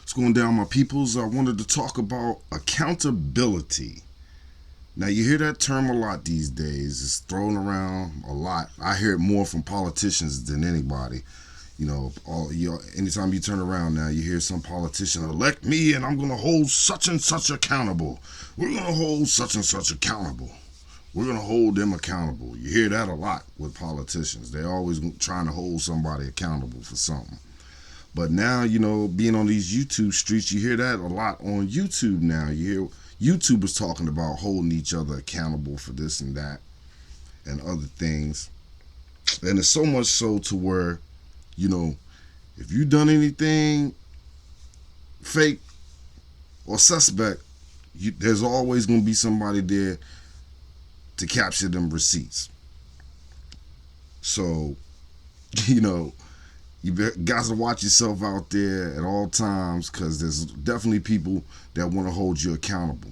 What's going down, my peoples? I wanted to talk about accountability. Now, you hear that term a lot these days. It's thrown around a lot. I hear it more from politicians than anybody. Anytime you turn around now, you hear some politician elect me and I'm going to hold such and such accountable. We're going to hold such and such accountable. We're going to hold them accountable. You hear that a lot with politicians. They're always trying to hold somebody accountable for something. But now, being on these YouTube streets, you hear that a lot on YouTube now. You hear YouTubers talking about holding each other accountable for this and that and other things. And it's so much so to where, if you done anything fake or suspect, there's always going to be somebody there to capture them receipts. So, you got to watch yourself out there at all times, because there's definitely people that want to hold you accountable.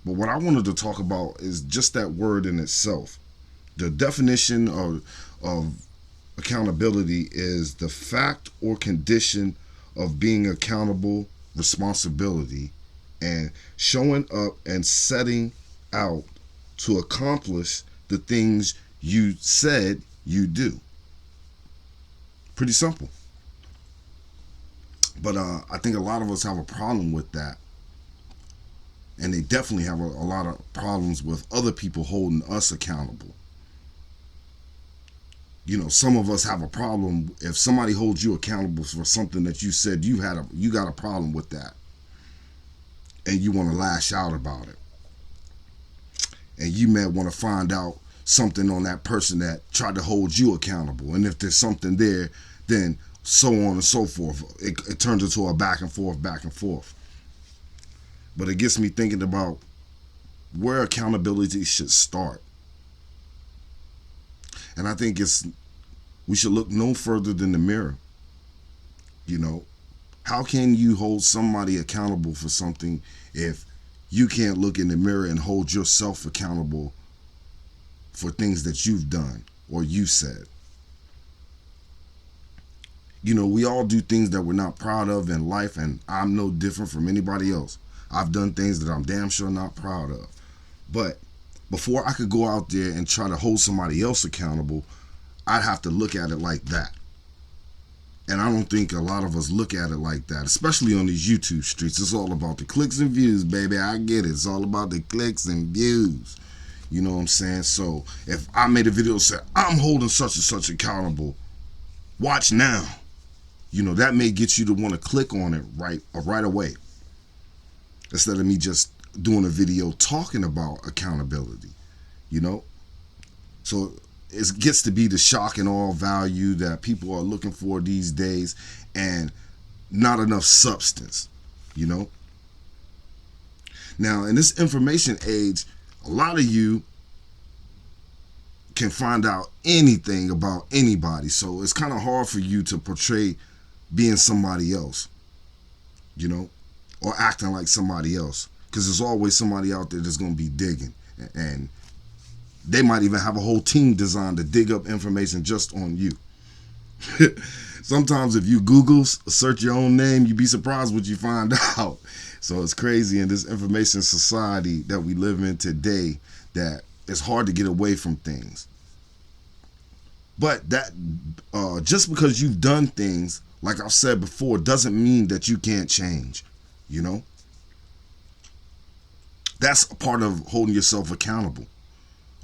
But what I wanted to talk about is just that word in itself. The definition of accountability is the fact or condition of being accountable, responsibility, and showing up and setting out to accomplish the things you said you do. Pretty simple. But I think a lot of us have a problem with that. And they definitely have a lot of problems with other people holding us accountable. Some of us have a problem if somebody holds you accountable for something that you said you got a problem with that. And you want to lash out about it. And you may want to find out something on that person that tried to hold you accountable. And if there's something there, then so on and so forth. It turns into a back and forth. But it gets me thinking about where accountability should start. And I think we should look no further than the mirror. How can you hold somebody accountable for something if you can't look in the mirror and hold yourself accountable for things that you've done or you said? We all do things that we're not proud of in life, and I'm no different from anybody else. I've done things that I'm damn sure not proud of. But before I could go out there and try to hold somebody else accountable, I'd have to look at it like that. And I don't think a lot of us look at it like that, especially on these YouTube streets. It's all about the clicks and views, baby. I get it. It's all about the clicks and views. You know what I'm saying? So if I made a video that said, I'm holding such and such accountable, watch now. That may get you to want to click on it right away. Instead of me just doing a video talking about accountability, So it gets to be the shock and awe value that people are looking for these days, and not enough substance, Now, in this information age, a lot of you can find out anything about anybody. So it's kind of hard for you to portray being somebody else, or acting like somebody else, because there's always somebody out there that's going to be digging, and they might even have a whole team designed to dig up information just on you. Sometimes if you Google, search your own name, you'd be surprised what you find out. So it's crazy in this information society that we live in today that it's hard to get away from things. But that just because you've done things, like I've said before, doesn't mean that you can't change, That's a part of holding yourself accountable.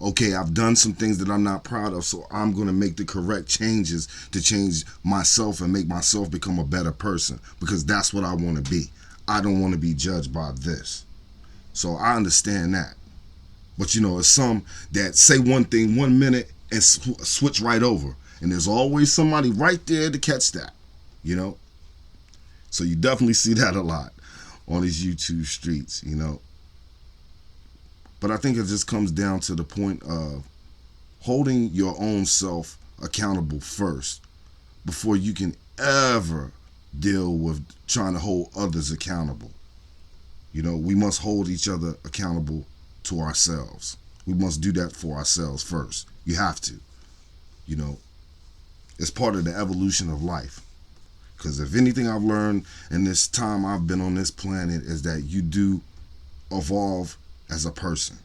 Okay, I've done some things that I'm not proud of, so I'm going to make the correct changes to change myself and make myself become a better person, because that's what I want to be. I don't want to be judged by this. So I understand that. But, it's some that say one thing 1 minute and switch right over. And there's always somebody right there to catch that, So you definitely see that a lot on these YouTube streets, But I think it just comes down to the point of holding your own self accountable first before you can ever deal with trying to hold others accountable. We must hold each other accountable to ourselves. We must do that for ourselves first. You have to. It's part of the evolution of life. Because if anything I've learned in this time I've been on this planet is that you do evolve as a person.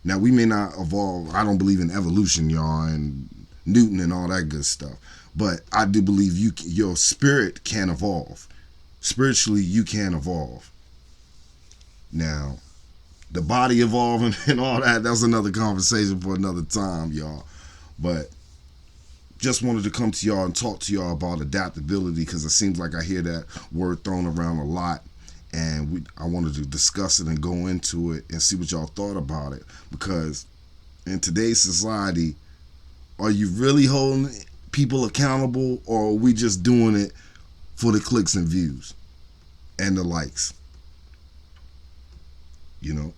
Now, we may not evolve. I don't believe in evolution, y'all, and Newton and all that good stuff. But I do believe your spirit can evolve. Spiritually, you can evolve. Now, the body evolving and all that, that's another conversation for another time, y'all. But just wanted to come to y'all and talk to y'all about adaptability, because it seems like I hear that word thrown around a lot. And I wanted to discuss it and go into it and see what y'all thought about it. Because in today's society, are you really holding people accountable, or are we just doing it for the clicks and views and the likes? You know?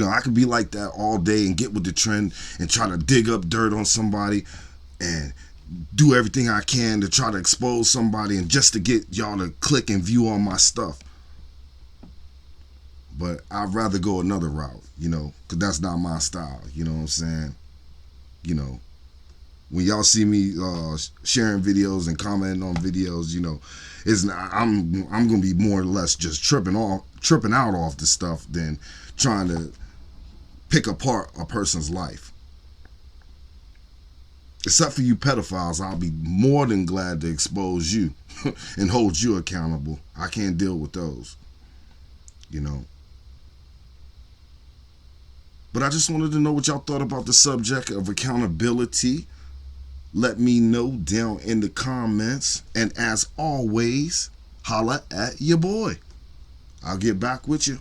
I could be like that all day and get with the trend and try to dig up dirt on somebody and do everything I can to try to expose somebody and just to get y'all to click and view on my stuff. But I'd rather go another route, because that's not my style. You know what I'm saying? When y'all see me sharing videos and commenting on videos, it's not, I'm gonna be more or less just tripping out off the stuff than trying to pick apart a person's life. Except for you pedophiles, I'll be more than glad to expose you and hold you accountable. I can't deal with those, But I just wanted to know what y'all thought about the subject of accountability. Let me know down in the comments. And as always, holla at your boy. I'll get back with you.